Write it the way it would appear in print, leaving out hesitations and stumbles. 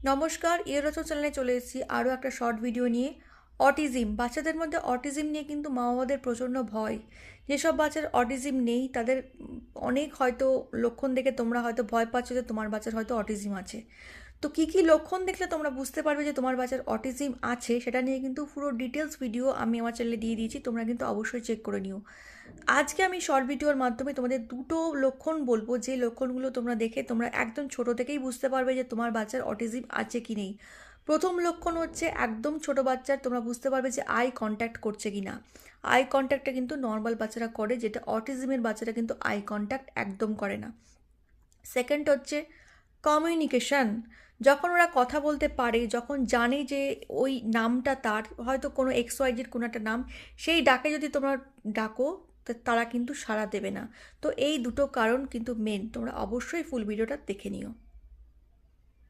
নমস্কার, ইয়েরোচো চ্যানেলে চলে এসেছি আরও একটা শর্ট ভিডিও নিয়ে। অটিজম, বাচ্চাদের মধ্যে অটিজম নিয়ে কিন্তু মা বাবাদের প্রচণ্ড ভয়। যেসব বাচ্চার অটিজম নেই তাদের অনেক হয়তো লক্ষণ দেখে তোমরা হয়তো ভয় পাচ্ছ যে তোমার বাচ্চার হয়তো অটিজম আছে। তো কী কী লক্ষণ দেখলে তোমরা বুঝতে পারবে যে তোমার বাচ্চার অটিজম আছে সেটা নিয়ে কিন্তু পুরো ডিটেলস ভিডিও আমি আমার চ্যানেলে দিয়ে দিয়েছি, তোমরা কিন্তু অবশ্যই চেক করে নিও। আজকে আমি শর্ট ভিডিওর মাধ্যমে তোমাদের দুটো লক্ষণ বলবো, যে লক্ষণগুলো তোমরা দেখে তোমরা একদম ছোট থেকেই বুঝতে পারবে যে তোমার বাচ্চার অটিজম আছে কি নেই। প্রথম লক্ষণ হচ্ছে একদম ছোট বাচ্চার তোমরা বুঝতে পারবে যে আই কন্ট্যাক্ট করছে কি না। আই কন্ট্যাক্টটা কিন্তু নর্মাল বাচ্চারা করে, যেটা অটিজমের বাচ্চারা কিন্তু আই কন্ট্যাক্ট একদম করে না। সেকেন্ড হচ্ছে কমিউনিকেশন। যখন ওরা কথা বলতে পারে, যখন জানে যে ওই নামটা তার, হয়তো কোনো এক্স ওয়াই জেড কোনো একটা নাম, সেই ডাকে যদি তোমরা ডাকো তারা কিন্তু সাড়া দেবে না। তো এই দুটো কারণ কিন্তু মেন, তোমরা অবশ্যই ফুল ভিডিওটা দেখে নিও।